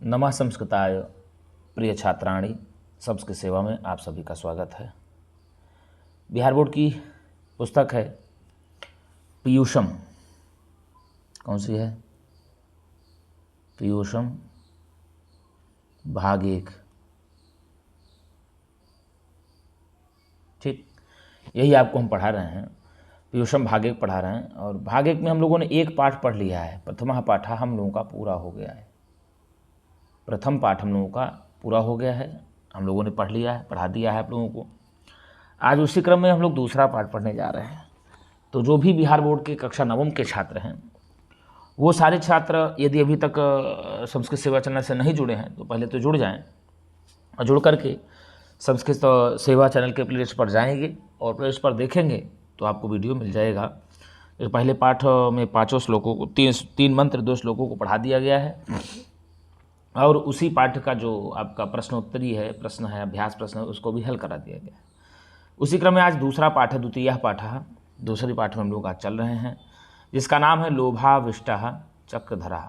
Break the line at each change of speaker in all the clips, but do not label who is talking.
नमः संस्कृताय प्रिय छात्राणी, सबकी सेवा में आप सभी का स्वागत है। बिहार बोर्ड की पुस्तक है पीयूषम। कौन सी है? पीयूषम भाग 1। ठीक, यही आपको हम पढ़ा रहे हैं। पीयूषम भाग 1 पढ़ा रहे हैं और भाग 1 में हम लोगों ने एक पाठ पढ़ लिया है। प्रथम पाठ हम लोगों का पूरा हो गया है। प्रथम पाठ हम लोगों का पूरा हो गया है, हम लोगों ने पढ़ लिया है, पढ़ा दिया है आप लोगों को। आज उसी क्रम में हम लोग दूसरा पाठ पढ़ने जा रहे हैं। तो जो भी बिहार बोर्ड के कक्षा 9वीं के छात्र हैं, वो सारे छात्र यदि अभी तक संस्कृत सेवा चैनल से नहीं जुड़े हैं तो पहले तो जुड़ जाएं और जुड़ करके संस्कृत सेवा चैनल के प्लेलिस्ट पर जाएंगे और प्लेलिस्ट पर देखेंगे तो आपको वीडियो मिल जाएगा। पहले पाठ में 5 श्लोकों को, 3 मंत्र 2 श्लोकों को पढ़ा दिया गया है और उसी पाठ का जो आपका प्रश्नोत्तरी है, प्रश्न है, अभ्यास प्रश्न है, उसको भी हल करा दिया गया है। उसी क्रम में आज दूसरा पाठ है, द्वितीय पाठ है। दूसरी पाठ में हम लोग आज चल रहे हैं, जिसका नाम है लोभाविष्टः चक्रधरः।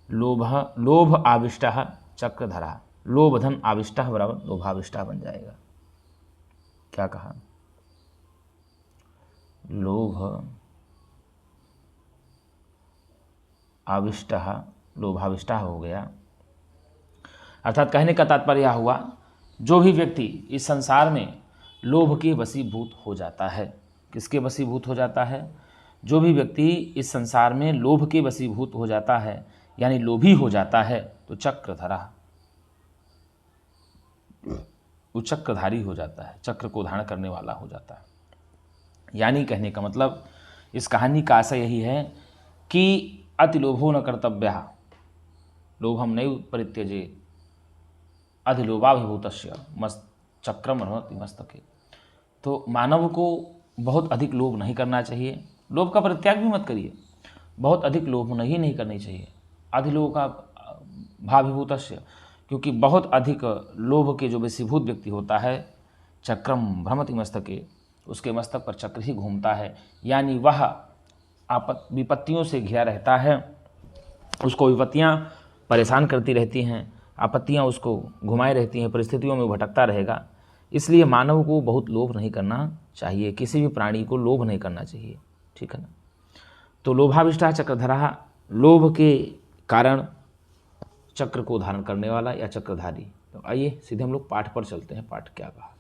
लोभ आविष्टः चक्रधरः। लोभ धन आविष्टः बराबर लोभाविष्टः बन जाएगा। क्या कहा? लोभ आविष्टः लोभाविष्टः हो गया। अर्थात कहने का तात्पर्य यह हुआ, जो भी व्यक्ति इस संसार में लोभ के वशीभूत हो जाता है। किसके वशीभूत हो जाता है? जो भी व्यक्ति इस संसार में लोभ के वशीभूत हो जाता है, यानी लोभी हो जाता है, तो चक्रधरा, वो चक्रधारी हो जाता है, चक्र को धारण करने वाला हो जाता है। यानी कहने का मतलब, इस कहानी का आशय यही है कि अति लोभो न कर्तव्यः, लोभम नैव परित्यजेत्, अधिलोभाभिभूतस्य चक्रम रमति मस्तके। तो मानव को बहुत अधिक लोभ नहीं करना चाहिए। लोभ का परित्याग भी मत करिए, बहुत अधिक लोभ नहीं करनी चाहिए। अधिलोभाभिभूतस्य, क्योंकि बहुत अधिक लोभ के जो वशीभूत व्यक्ति होता है, चक्रम भ्रमति मस्तके, उसके मस्तक पर चक्र ही घूमता है। यानी वह विपत्तियों से घिरा रहता है, उसको विपत्तियाँ परेशान करती रहती हैं, आपत्तियाँ उसको घुमाए रहती हैं, परिस्थितियों में भटकता रहेगा। इसलिए मानव को बहुत लोभ नहीं करना चाहिए, किसी भी प्राणी को लोभ नहीं करना चाहिए। ठीक है ना? तो लोभाविष्टः चक्रधरः, लोभ के कारण चक्र को धारण करने वाला या चक्रधारी। तो आइए सीधे हम लोग पाठ पर चलते हैं। पाठ क्या कहा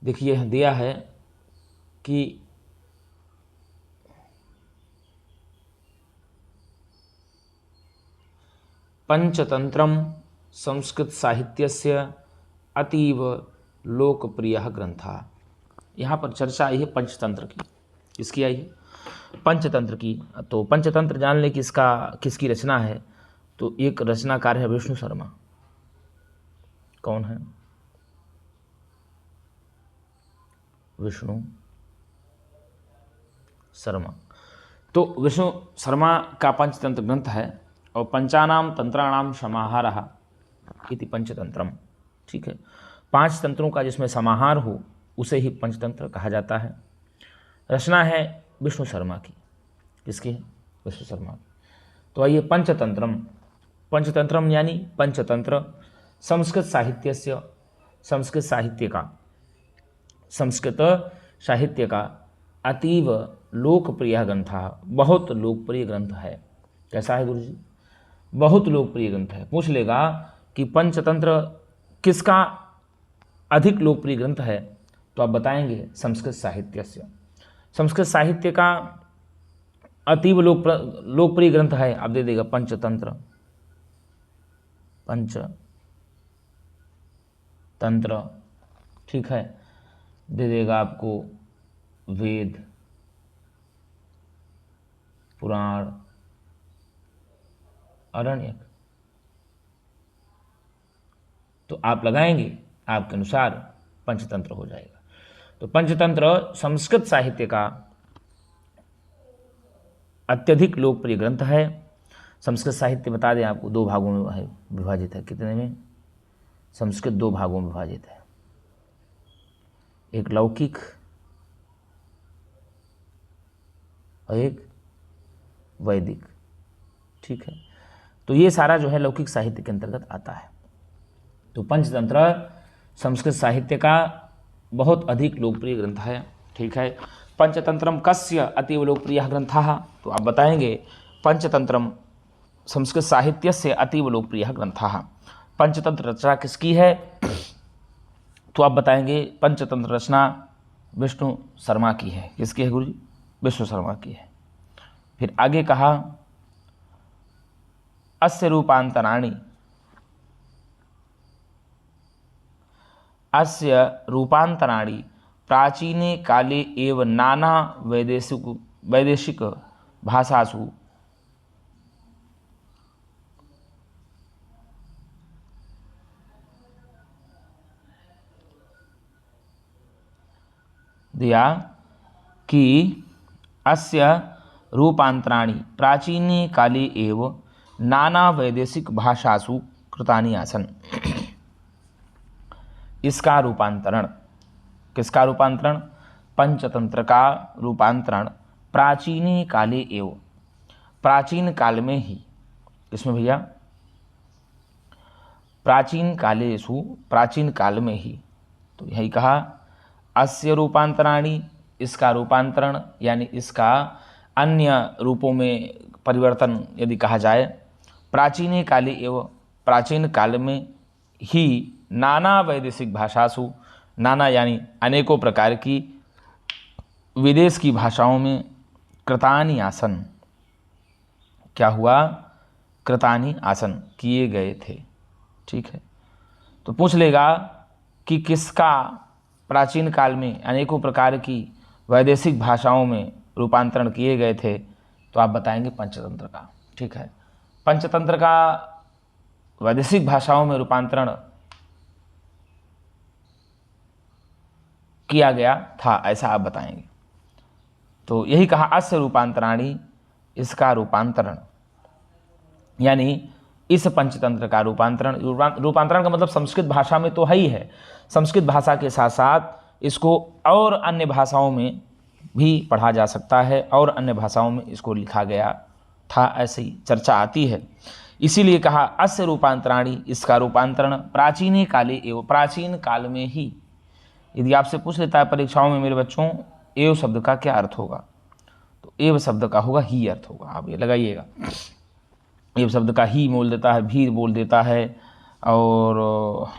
देखिए, दिया है कि पंचतंत्रम संस्कृत साहित्यस्य अतीव लोकप्रियः ग्रंथः। यहाँ पर चर्चा आई है पंचतंत्र की। किसकी आई है? पंचतंत्र की। तो पंचतंत्र जान ले कि इसका किसकी रचना है। तो एक रचनाकार है विष्णु शर्मा। कौन है? विष्णु शर्मा। तो विष्णु शर्मा का पंचतंत्र ग्रंथ है और पंचानाम तंत्राणाम समाहारः इति पंचतंत्रम। ठीक है, 5 तंत्रों का जिसमें समाहार हो उसे ही पंचतंत्र कहा जाता है। रचना है विष्णु शर्मा की। किसकी? विष्णु शर्मा की। तो आइए, पंचतंत्रम। पंचतंत्रम यानी पंचतंत्र संस्कृत साहित्यस्य, संस्कृत साहित्य का अतीव लोकप्रिय ग्रंथ, बहुत लोकप्रिय ग्रंथ है। कैसा है गुरुजी? बहुत लोकप्रिय ग्रंथ है। पूछ लेगा कि पंचतंत्र किसका अधिक लोकप्रिय ग्रंथ है, तो आप बताएंगे संस्कृत साहित्य से। संस्कृत साहित्य का अतीव लोकप्रिय ग्रंथ है, आप दे देगा पंचतंत्र। पंचतंत्र, ठीक है, दे देगा आपको वेद, पुराण, आरण्यक। तो आप लगाएंगे, आपके अनुसार पंचतंत्र हो जाएगा। तो पंचतंत्र संस्कृत साहित्य का अत्यधिक लोकप्रिय ग्रंथ है। संस्कृत साहित्य बता दें आपको 2 भागों में है विभाजित है। कितने में? संस्कृत 2 भागों में विभाजित है, एक लौकिक और एक वैदिक। ठीक है, तो ये सारा जो है लौकिक साहित्य के अंतर्गत आता है। तो पंचतंत्र संस्कृत साहित्य का बहुत अधिक लोकप्रिय ग्रंथ है। ठीक है, पंचतंत्रम कस्य अतीव लोकप्रिय ग्रंथः, तो आप बताएंगे पंचतंत्रम संस्कृत साहित्य से अतीव लोकप्रिय ग्रंथः। पंचतंत्र रचना किसकी है, तो आप बताएंगे पंचतंत्र रचना विष्णु शर्मा की है। किसकी है गुरु जी? विष्णु शर्मा की है। फिर आगे कहा अस्य रूपांतराणि, अस्य रूपांतराणि प्राचीने काले एव नाना वैदेशिक भाषासु दिया कि अस्य रूपांतराणि प्राचीने काले एव नाना वैदेशिक भाषासु कृतानि आसन्। इसका रूपांतरण, किसका रूपांतरण? पंचतंत्र का रूपांतरण प्राचीने काले एव, प्राचीन काल में ही, इसमें भैया प्राचीन कालेषु, प्राचीन काल में ही, तो यही कहा अस्य रूपांतराणि, इसका रूपांतरण यानी इसका अन्य रूपों में परिवर्तन यदि कहा जाए, प्राचीने काले एवं प्राचीन काल में ही नाना वैदेशिक भाषासु, नाना यानी अनेकों प्रकार की विदेश की भाषाओं में कृतानि आसन, क्या हुआ? कृतानि आसन, किए गए थे। ठीक है, तो पूछ लेगा कि किसका प्राचीन काल में अनेकों प्रकार की वैदेशिक भाषाओं में रूपांतरण किए गए थे, तो आप बताएंगे पंचतंत्र का। ठीक है, पंचतंत्र का वैदेशिक भाषाओं में रूपांतरण किया गया था, ऐसा आप बताएंगे। तो यही कहा अस्य रूपांतराणि, इसका रूपांतरण यानी इस पंचतंत्र का रूपांतरण, रूपांतरण का मतलब संस्कृत भाषा में तो है ही है, संस्कृत भाषा के साथ साथ इसको और अन्य भाषाओं में भी पढ़ा जा सकता है और अन्य भाषाओं में इसको लिखा गया था, ऐसी चर्चा आती है। इसीलिए कहा अस्य रूपांतराणि, इसका रूपांतरण प्राचीन काले एवं, प्राचीन काल में ही। यदि आपसे पूछ लेता है परीक्षाओं में मेरे बच्चों एव शब्द का क्या अर्थ होगा, तो एव शब्द का होगा ही अर्थ होगा, आप ये लगाइएगा। एव शब्द का ही बोल देता है, भी बोल देता है, और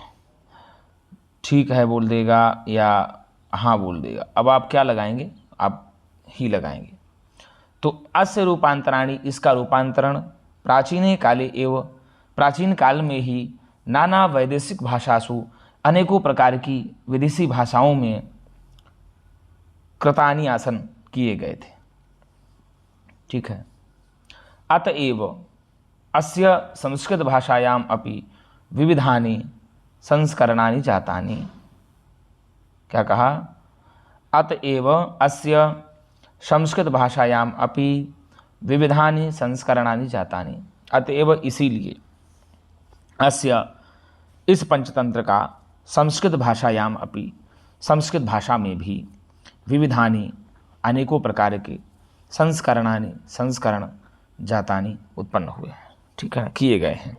ठीक है बोल देगा या हाँ बोल देगा। अब आप क्या लगाएंगे? आप ही लगाएंगे। तो अस्य रूपांतराणि, इसका रूपांतरण प्राचीन काले एवं, प्राचीन काल में ही नाना वैदेशिक भाषासु, अनेकों प्रकार की विदेशी भाषाओं में कृतानि आसन, किए गए थे। ठीक है, अतएव अस्य संस्कृत भाषायाम अपि विविधानि संस्करणानि जातानि। क्या कहा? अतएव अस्य संस्कृत भाषायाम अपि विविधानि संस्करणानि जातानि। अतएव इसीलिए अस्य, इस पंचतंत्र का संस्कृत भाषायाम अपि, संस्कृत भाषा में भी विविधानि, अनेकों प्रकार के संस्करणानि, संस्करण जातानि उत्पन्न हुए हैं। ठीक है, किए गए हैं।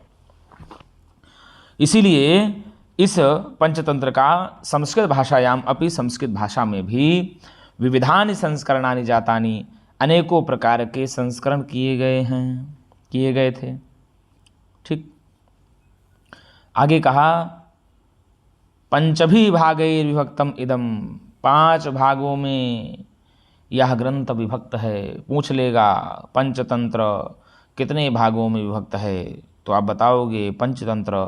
इसीलिए इस पंचतंत्र का संस्कृत भाषायाम अपि, संस्कृत भाषा में भी विविधानि संस्करणानि जातानि, अनेकों प्रकार के संस्करण किए गए हैं, किए गए थे। ठीक, आगे कहा पंचभी भागैर विभक्तम इदम, 5 भागों में यह ग्रंथ विभक्त है। पूछ लेगा पंचतंत्र कितने भागों में विभक्त है, तो आप बताओगे पंचतंत्र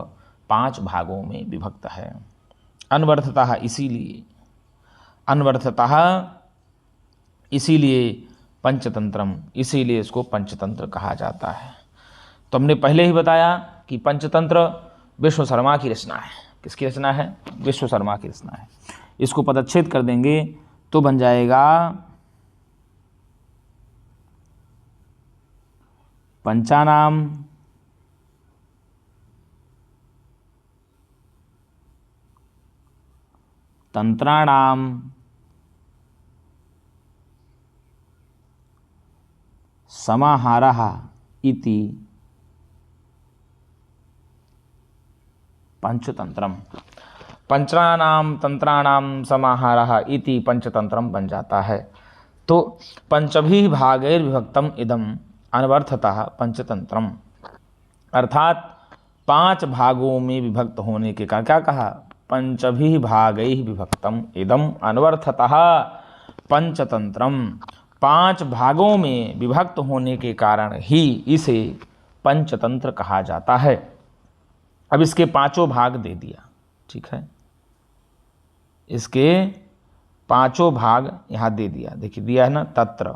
5 भागों में विभक्त है। अनवर्थतः, इसीलिए, अनवर्थतः इसीलिए पंचतंत्रम, इसीलिए इसको पंचतंत्र कहा जाता है। तो हमने पहले ही बताया कि पंचतंत्र विष्णु शर्मा की रचना है। किसकी रचना है? विष्णु शर्मा की रचना है। इसको पदच्छेद कर देंगे तो बन जाएगा पंचानाम तंत्राणाम समाहारः इति पंचतंत्रम। पंचानाम तंत्राणाम समाहारः इति पंचतंत्रम बन जाता है। तो पंचभी भागैर विभक्तम इदम अनवर्थतः पंचतंत्रम, अर्थात 5 भागों में विभक्त होने के कारण, क्या कहा, पंचभी भागैः विभक्तम इदम अनवर्थतः पंचतंत्रम, 5 भागों में विभक्त होने के कारण ही इसे पंचतंत्र कहा जाता है। अब इसके 5 भाग दे दिया, ठीक है, इसके 5 भाग यहां दे दिया, देखिए दिया है ना, तत्र,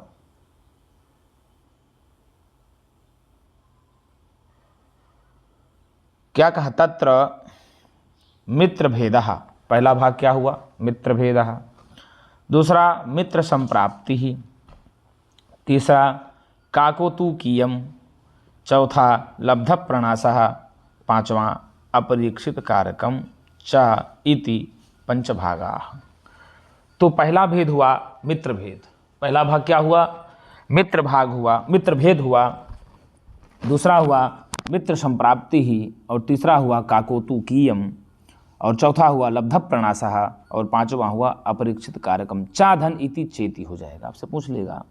क्या कहा, तत्र मित्र भेदः, पहला भाग क्या हुआ, मित्र भेदः, दूसरा मित्र संप्राप्ति ही, तीसरा काकोतुकीयम, चौथा लब्ध प्रणासः, पांचवा अपरीक्षित कारकम च इति पंचभागाः। तो पहला भेद हुआ मित्र भेद, पहला भाग क्या हुआ, मित्र भाग हुआ, मित्र भेद हुआ, दूसरा हुआ मित्र संप्राप्ति ही, और तीसरा हुआ काकोतुकीयम, और चौथा हुआ लब्ध प्रणासः, और पांचवा हुआ अपरीक्षित कारकम। चा धन इति चेति हो जाएगा, आपसे पूछ लेगा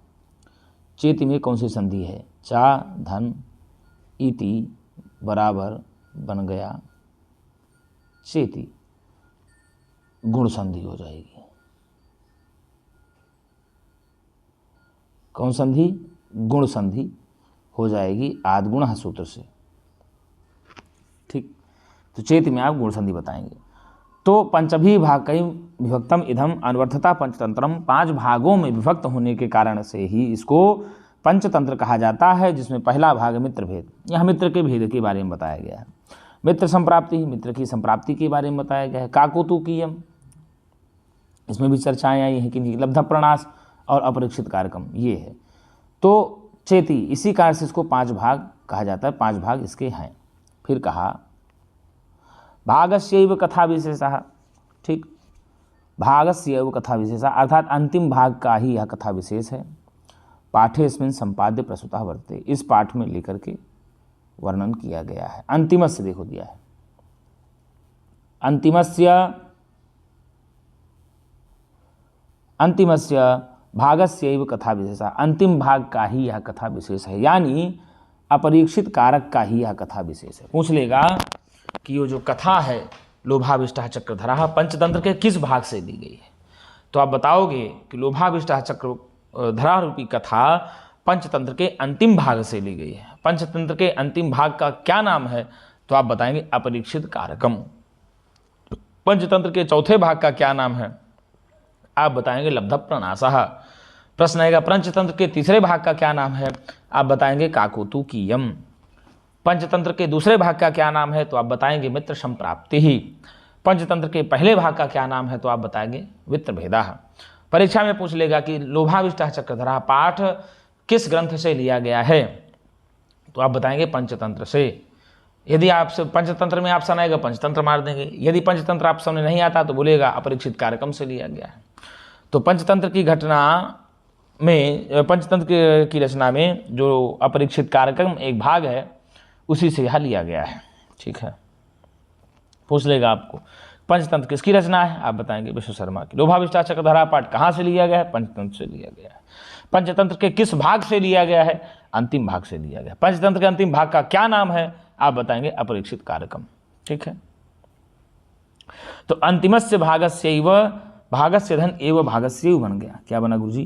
चेति में कौन सी संधि है, चा धन इति बराबर बन गया चेति, गुण संधि हो जाएगी। कौन संधि, गुण संधि हो जाएगी आद्गुण सूत्र से, ठीक। तो चेति में आप गुण संधि बताएंगे। तो पंचभी भाग कई विभक्तम इधम अनवर्थता पंचतंत्रम, 5 भागों में विभक्त होने के कारण से ही इसको पंचतंत्र कहा जाता है, जिसमें पहला भाग मित्र भेद, यहाँ मित्र के भेद के बारे में बताया गया है। मित्र संप्राप्ति, मित्र की संप्राप्ति के बारे में बताया गया है। काकोतुकीयम, इसमें भी चर्चाएं आई हैं कि लब्ध प्रणास और अपरीक्षित कारकम, ये है। तो चेति, इसी कारण से इसको 5 भाग कहा जाता है, 5 भाग इसके हैं। फिर कहा भागस्यैव कथा विशेषः, ठीक, भागस्यैव कथा विशेषः, अर्थात अंतिम भाग का ही यह कथा विशेष है। पाठेस्मिन् संपाद्य प्रस्तुतः वर्तते, इस पाठ में लेकर के वर्णन किया गया है। अंतिमस्य देखो दिया है, अंतिमस्य भागस्यैव कथा विशेषः, अंतिम भाग का ही यह कथा विशेष है, यानी अपरीक्षित कारक का ही यह कथा विशेष है। पूछ लेगा कि ये जो कथा है लोभाविष्टः चक्रधरः पंचतंत्र के किस भाग से ली गई है, तो आप बताओगे कि लोभाविष्टः चक्रधरा रूपी कथा पंचतंत्र के अंतिम भाग से ली गई है। पंचतंत्र के अंतिम भाग का क्या नाम है, तो आप बताएंगे अपरीक्षित कारकम। पंचतंत्र के चौथे भाग का क्या नाम है, आप बताएंगे लब्ध प्रणासः। प्रश्न आएगा पंचतंत्र के तीसरे भाग का क्या नाम है, आप बताएंगे काकोतुकीयम। पंचतंत्र के दूसरे भाग का क्या नाम है, तो आप बताएंगे मित्र संप्राप्ति ही। पंचतंत्र के पहले भाग का क्या नाम है, तो आप बताएंगे मित्र भेदः। परीक्षा में पूछ लेगा कि लोभाविष्टः चक्रधरः पाठ किस ग्रंथ से लिया गया है, तो आप बताएंगे पंचतंत्र से। यदि आपसे पंचतंत्र में ऑप्शन आएगा पंचतंत्र मार देंगे, यदि पंचतंत्र आप सामने नहीं आता तो बोलेगा अपरीक्षित कारकम से लिया गया है। तो पंचतंत्र की घटना में, पंचतंत्र की रचना में जो अपरीक्षित कारकम एक भाग है उसी से यहाँ लिया गया है, ठीक है। पूछ लेगा आपको पंचतंत्र किसकी रचना है, आप बताएंगे विश्व शर्मा की। लोभाविष्टः चक्रधरा पाठ कहाँ से लिया गया है, पंचतंत्र से लिया गया है। पंचतंत्र के किस भाग से लिया गया है, अंतिम भाग से लिया गया। पंचतंत्र के अंतिम भाग का क्या नाम है, आप बताएंगे अपरीक्षित कारकम, ठीक है। तो अंतिमस्य भागस्यैव, भागस्य धन एव भागस्यैव बन गया। क्या बना गुरुजी,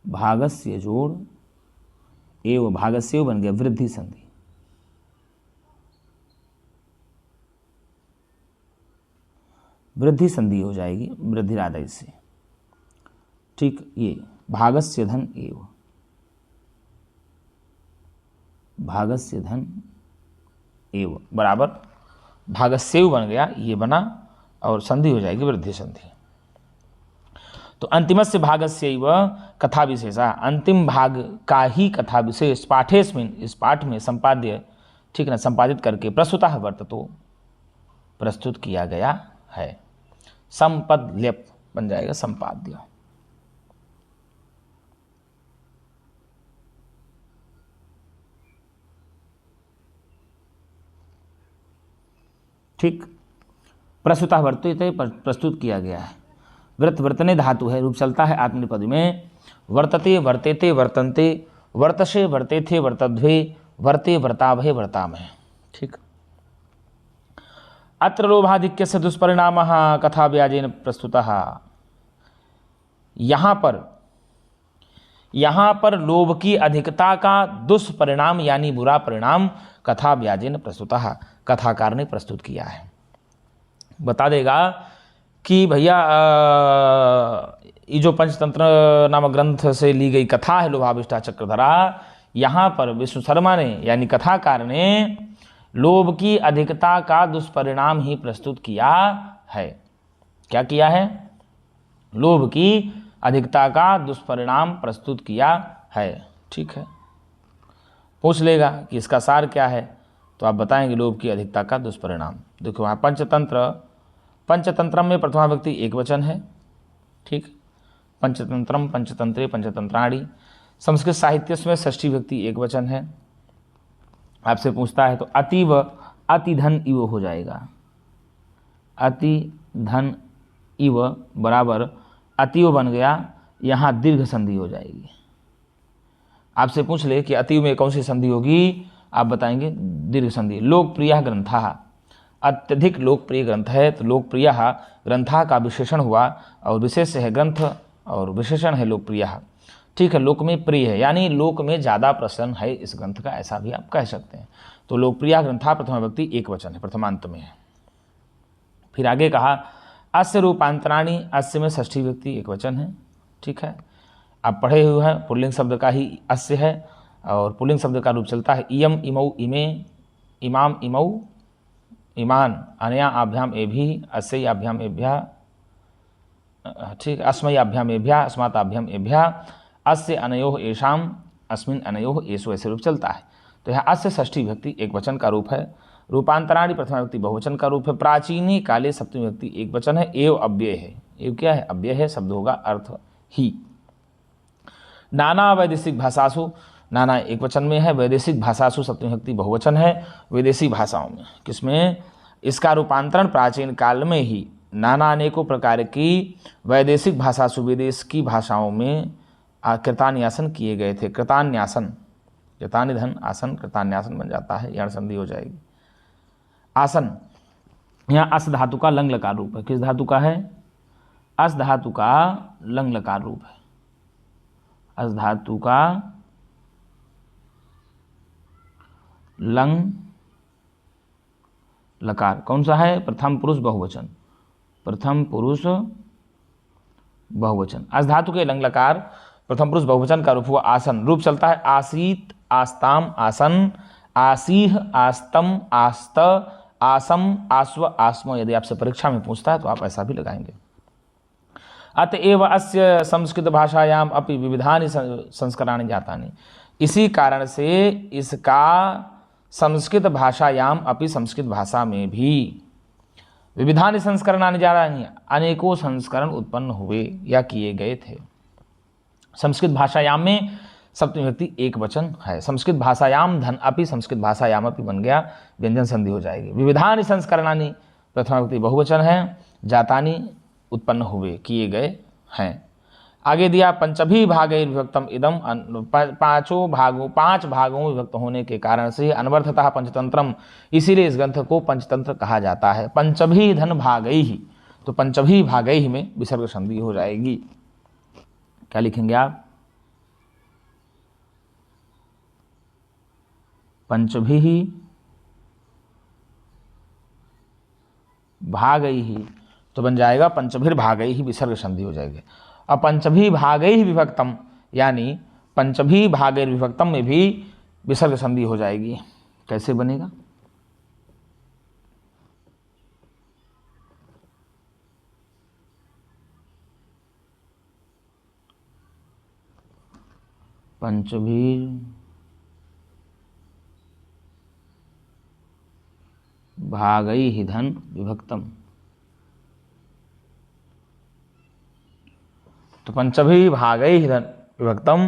भागस्य जोड़ एव भागस्यैव बन गया, वृद्धि संधि। वृद्धि संधि हो जाएगी वृद्धि आदि से, ठीक। ये भागस्य धन एव, भागस्य धन एव बराबर भागस्यैव बन गया, ये बना, और संधि हो जाएगी वृद्धि संधि। तो अंतिमस्य भागस्यैव कथा विशेषा, अंतिम भाग का ही कथा विशेष पाठेस्मिन्, इस पाठ में संपाद्य, ठीक ना, संपादित करके प्रस्तुतः वर्ततो, प्रस्तुत किया गया है। संपद लेप बन जाएगा संपाद्य। ठीक। प्रस्तुतः वर्तते प्रस्तुत किया गया है। व्रत वर्तने धातु है, रूप चलता है आत्मनेपदी में। वर्तते वर्तेते वर्तन्ते, वर्तसे वर्तेथे वर्तध्वे, वर्ते वर्तावहे वर्तामहे। ठीक। अत्र लोभाधिक्यस्य दुष्परिणामः कथा व्याजेन प्रस्तुतः। यहाँ पर लोभ की अधिकता का दुष्परिणाम यानी बुरा परिणाम कथा व्याजेन प्रस्तुतः, कथाकार ने प्रस्तुत किया है। बता देगा कि भैया ये जो पंचतंत्र नामक ग्रंथ से ली गई कथा है लोभाविष्टा चक्रधरा, यहाँ पर विष्णु शर्मा ने यानी कथाकार ने लोभ की अधिकता का दुष्परिणाम ही प्रस्तुत किया है। क्या किया है? लोभ की अधिकता का दुष्परिणाम प्रस्तुत किया है। ठीक है, पूछ लेगा कि इसका सार क्या है, तो आप बताएंगे लोभ की अधिकता का दुष्परिणाम। देखो वहाँ पंचतंत्रम में प्रथमा व्यक्ति एक वचन है। ठीक, पंचतंत्रम, पंचतंत्रे, पंचतंत्राणी। संस्कृत साहित्य में षष्ठी व्यक्ति एक वचन है। आपसे पूछता है तो अतीव, अति धन इव हो जाएगा। अति धन इव बराबर अतीव बन गया, यहाँ दीर्घ संधि हो जाएगी। आपसे पूछ ले कि अतीव में कौन सी संधि होगी, आप बताएंगे दीर्घ संधि। लोकप्रिय ग्रंथः, अत्यधिक लोकप्रिय ग्रंथ है, तो लोकप्रिय ग्रंथा का विशेषण हुआ और विशेष है ग्रंथ और विशेषण है लोकप्रिय। ठीक है, लोक में प्रिय है यानी लोक में ज़्यादा प्रसन्न है इस ग्रंथ का, ऐसा भी आप कह सकते हैं। तो लोकप्रिय ग्रंथा प्रथमा व्यक्ति एक वचन है, प्रथमांत में है। फिर आगे कहा अस्य रूपांतराणी, अस्य में षष्ठी व्यक्ति एक वचन है। ठीक है, आप पढ़े हुए हैं पुल्लिंग शब्द का ही अस्य है और पुल्लिंग शब्द का रूप चलता है इयम, इमौ, इमे, इमाम, इमौ, इमान, अनया आभ्याम एभि, अस्य आभ्याम एभ्या। ठीक, अस्मय आभ्याम एभ्या, अस्मात् आभ्याम एभ्या, अस्य अनयोः एषाम, अस्मिन् अनयोः एषु, ऐसे रूप चलता है। तो यह अस्य षष्ठी व्यक्ति एक वचन का रूप है। रूपांतराणी प्रथमा व्यक्ति बहुवचन का रूप है। प्राचीनी काले सप्तमी व्यक्ति एक वचन है। एव अव्यय है। एव क्या है? अव्यय है, शब्द होगा अर्थ ही। नाना वैदेशिक भाषासु, नाना एक वचन में है, वैदेशिक भाषासु सप्तमी व्यक्ति बहुवचन है। विदेशी भाषाओं में, किसमें? इसका रूपांतरण प्राचीन काल में ही नाना अनेकों प्रकार की वैदेशिक भाषासु, विदेश की भाषाओं में कृतान्यासन किए गए थे। कृतान्यासन, कृतानिधन आसन, कृतान्यासन बन जाता है, यह संधि हो जाएगी। आसन, यहाँ अस धातु का लंग लकार रूप है। किस धातु का है? अस धातु का लंग लकार रूप है। अस धातु का लंग लकार कौन सा है? प्रथम पुरुष बहुवचन, प्रथम पुरुष बहुवचन। अस धातु के लंग लकार प्रथम पुरुष बहुवचन का रूप हुआ आसन। रूप चलता है आसीत, आस्ताम, आसन, आसीह, आस्तम, आस्त, आसम, आस्व, आस्म। यदि आपसे परीक्षा में पूछता है तो आप ऐसा भी लगाएंगे। अतएव अस्य संस्कृत भाषायाम अपि विविधानि संस्करणानि जातानि। इसी कारण से इसका संस्कृत भाषायाम अपि, संस्कृत भाषा में भी विविधानि संस्करणानि जातानि, अनेकों संस्करण उत्पन्न हुए या किए गए थे। संस्कृत भाषायाम में सप्तमी व्यक्ति एक वचन है। संस्कृत भाषायाम धन अपि, संस्कृत भाषायाम अपि बन गया, व्यंजन संधि हो जाएगी। विविधानि संस्करणानि प्रथमा व्यक्ति बहुवचन है, जातानि उत्पन्न हुए, किए गए हैं। आगे दिया पंचभी भागे विभक्तम इदम, पांच भागों में विभक्त होने के कारण से अनवर्थतः पंचतंत्रम, इसीलिए इस ग्रंथ को पंचतंत्र कहा जाता है। पंचभी धन भागई ही, तो पंचभी भागई ही में विसर्ग संधि हो जाएगी। क्या लिखेंगे आप? पंचभी भागई ही, तो बन जाएगा पंचभीर भागई ही, विसर्ग संधि हो जाएगी। अब पंचभी भागई ही विभक्तम, यानी पंचभी भागैर विभक्तम में भी विसर्ग संधि हो जाएगी। कैसे बनेगा? पंचभीर भागई ही धन विभक्तम, तो पंचभी भागई ही धन विभक्तम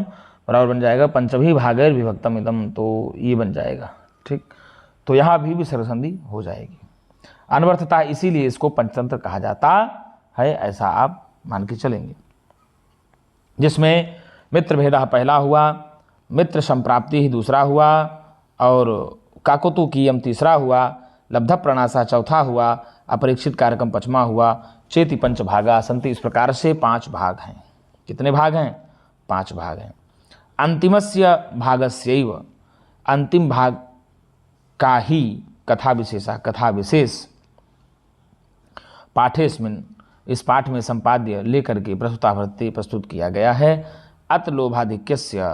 बराबर बन जाएगा पंचभी भागैर विभक्तम इदम, तो ये बन जाएगा। ठीक, तो यहाँ भी विसर्ग संधि हो जाएगी। अनवर्थता इसीलिए इसको पंचतंत्र कहा जाता है, ऐसा आप मान के चलेंगे। जिसमें मित्र भेदा पहला हुआ, मित्र संप्राप्ति ही दूसरा हुआ, और काकुतुकीयम तीसरा हुआ, लब्ध प्रणासा चौथा हुआ, अपरीक्षित कारकम पंचमा हुआ, चेति पंच भागा संति। इस प्रकार से 5 भाग हैं। कितने भाग हैं? 5 भाग हैं। अंतिमस्य भागस्यैव, अंतिम भाग का ही कथा विशेषा, कथा विशेष पाठेस्मिन्, इस पाठ में संपाद्य लेकर के प्रस्तुतावृत्ति प्रस्तुत किया गया है। अत लोभाधिक्यस्य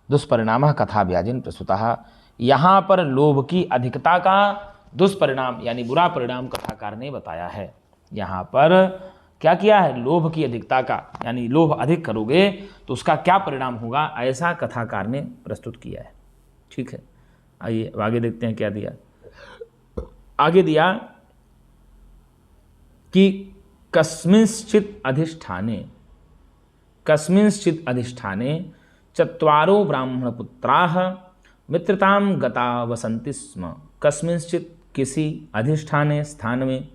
दुष्परिणाम कथा व्याजिन प्रस्तुतः। यहाँ पर लोभ की अधिकता का दुष्परिणाम यानी बुरा परिणाम कथाकार ने बताया है। यहाँ पर क्या किया है? लोभ की अधिकता का, यानी लोभ अधिक करोगे तो उसका क्या परिणाम होगा, ऐसा कथाकार ने प्रस्तुत किया है। ठीक है, आइए आगे देखते हैं क्या दिया। आगे दिया कि कस्मिंश्चित् अधिष्ठाने चत्वारो ब्राह्मणपुत्राः मित्रतां गता वसन्ति स्म। कस्मिंश्चित् किसी अधिष्ठाने स्थान में,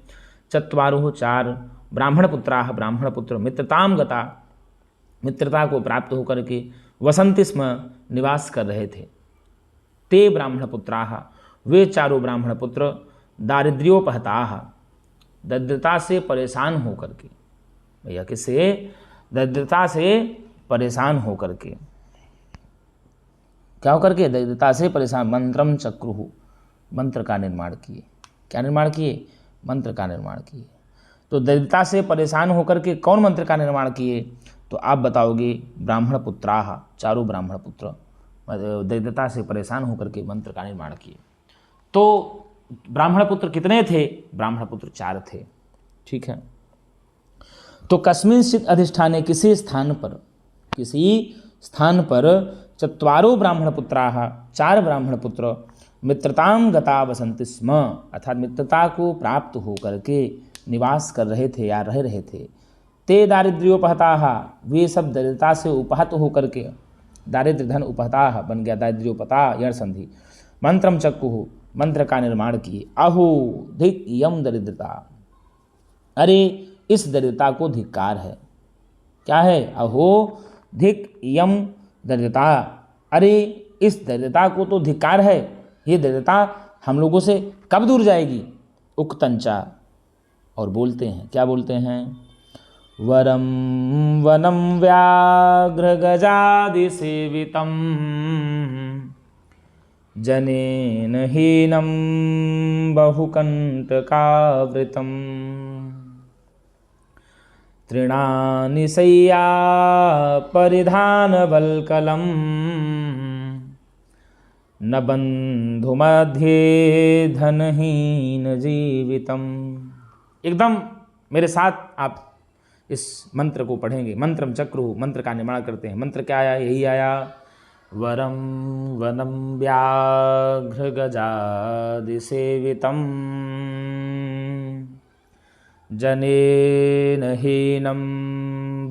चत्वारो 4 ब्राह्मणपुत्राः ब्राह्मणपुत्र मित्रतां गता मित्रता को प्राप्त होकर के वसन्ति स्म निवास कर रहे थे। ते ब्राह्मणपुत्राः वे चारों ब्राह्मणपुत्र दारिद्र्योपहताः दरिद्रता से परेशान होकर के, भैया किससे? दरिद्रता से परेशान होकर के, क्या होकर के? दरिद्रता से परेशान। मंत्रम चक्रुः, मंत्र का निर्माण किए। क्या निर्माण किए? मंत्र का निर्माण किए। तो दरिद्रता से परेशान होकर के कौन मंत्र का निर्माण किए? तो आप बताओगे ब्राह्मण पुत्राः, चारों ब्राह्मण पुत्र दरिद्रता से परेशान होकर के मंत्र का निर्माण किए। तो ब्राह्मण पुत्र कितने थे? ब्राह्मण पुत्र 4 थे। ठीक है, तो कस्मिंश्चित् अधिष्ठाने, किसी स्थान पर चत्वारो ब्राह्मण पुत्राः 4 ब्राह्मण पुत्र मित्रतां गता वसन्ति स्म, अर्थात मित्रता को प्राप्त होकर के निवास कर रहे थे या रह रहे थे। ते दारिद्र्योपहताः, वे सब दरिद्रता से उपहत होकर के, दारिद्र्य धन उपहताः बन गया दारिद्र्योपता यण संधि। मंत्रम चक्रुः, मंत्र का निर्माण किए। अहो धिक यम दरिद्रता, अरे इस दरिद्रता को धिक्कार है। क्या है? अहो धिक यम दरिद्रता, अरे इस दरिद्रता को तो धिक्कार है। ये दरिद्रता हम लोगों से कब दूर जाएगी? उक्तंचा, और बोलते हैं, क्या बोलते हैं? वरम वनम व्याघ्र गजादि सेवितम जनेन हीनं बहुकंटकावृतम् तृणानि शय्या परिधानवल्कलम् न बंधुमध्ये धनहीन जीवितम्। एकदम मेरे साथ आप इस मंत्र को पढ़ेंगे। मंत्रम चक्रुः, मंत्र का निर्माण करते हैं। मंत्र क्या आया? यही आया, वरम वनम व्याघ्र गजादि सेवितम् जनेन हीनं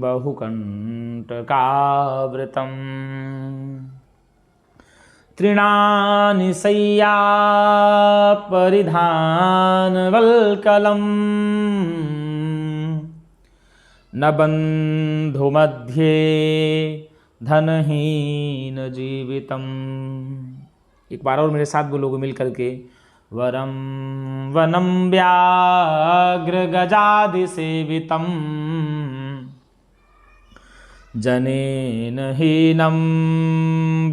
बहुकंटकावृतम् तृणानि शय्या परिधानवल्कलम् न बंधुमध्ये धनहीन जीवितम्। एक बार और मेरे साथ बोलोगे मिल करके, वरम वनम व्याघ्र गजादि सेवितम् जनेन हीनं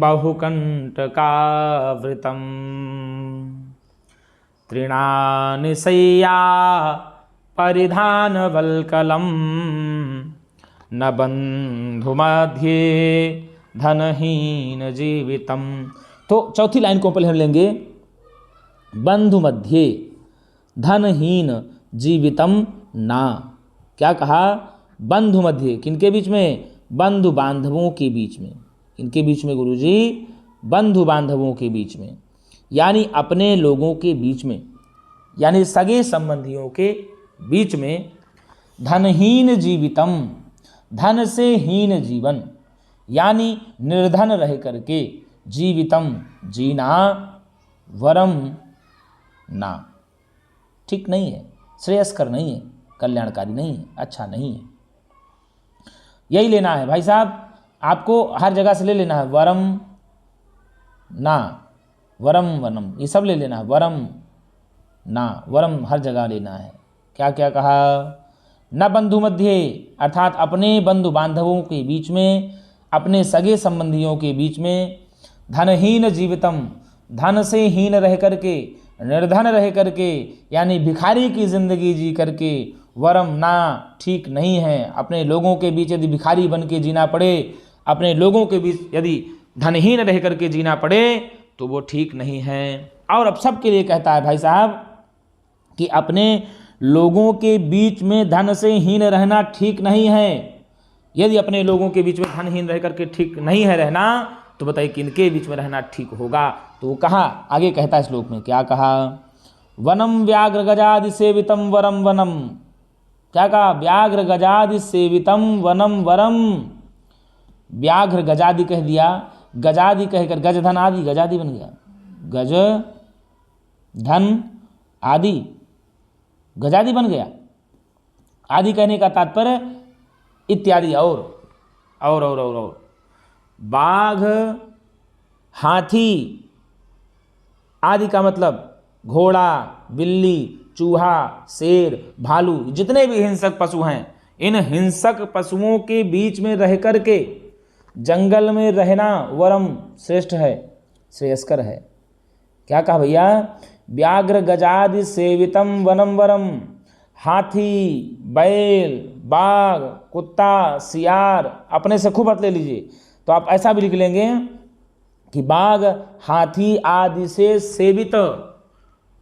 बहुकंटकावृतम् तृणानि शय्या परिधानवल्कलम् न बंधुमध्ये धनहीन जीवितम्। तो चौथी लाइन को पहले हम लेंगे, बंधु मध्य धनहीन जीवितम ना। क्या कहा? बंधु मध्य, किनके बीच में? बंधु बांधवों के बीच में। किनके बीच में गुरुजी? बंधु बांधवों के बीच में, यानी अपने लोगों के बीच में, यानी सगे संबंधियों के बीच में। धनहीन जीवितम, धन से हीन जीवन, यानी निर्धन रह करके, जीवितम जीना, वरम ना। ठीक नहीं है, श्रेयस्कर नहीं है, कल्याणकारी नहीं है, अच्छा नहीं है। यही लेना है भाई साहब, आपको हर जगह से ले लेना है। वरम ना, वरम वनम, ये सब ले लेना है। वरम ना, वरम हर जगह लेना है। क्या क्या कहा? न बंधु मध्य, अर्थात अपने बंधु बांधवों के बीच में, अपने सगे संबंधियों के बीच में। धनहीन जीवितम, धन से हीन रह करके, निर्धन रह करके, यानी भिखारी की जिंदगी जी करके। वरम ना, ठीक नहीं है। अपने लोगों के बीच यदि भिखारी बन के जीना पड़े, अपने लोगों के बीच यदि धनहीन रह करके जीना पड़े, तो वो ठीक नहीं है। और अब सबके लिए कहता है भाई साहब कि अपने लोगों के बीच में धन से हीन रहना ठीक नहीं है। यदि अपने लोगों के बीच में धनहीन रह करके ठीक नहीं है रहना, तो बताइए किनके बीच में रहना ठीक होगा? तो वो कहा, आगे कहता है श्लोक में, क्या कहा? वनम व्याघ्र गजादि सेवितम वरम वनम। क्या कहा? व्याघ्र गजादि सेवितम वनम वरम। व्याघ्र गजादि कह दिया, गजादि कहकर गज धन आदि, गजादि बन गया। गज धन आदि, गजादि बन गया। आदि कहने का तात्पर्य इत्यादि, और बाघ, हाथी आदि का मतलब घोड़ा, बिल्ली, चूहा, शेर, भालू, जितने भी हिंसक पशु हैं, इन हिंसक पशुओं के बीच में रह करके जंगल में रहना वरम श्रेष्ठ है, श्रेयस्कर है। क्या कहा भैया? व्याघ्र गजादि सेवितम वनम वरम। हाथी, बैल, बाघ, कुत्ता, सियार, अपने से खूब अर्थ ले लीजिए। तो आप ऐसा भी लिख लेंगे कि बाघ, हाथी आदि से सेवित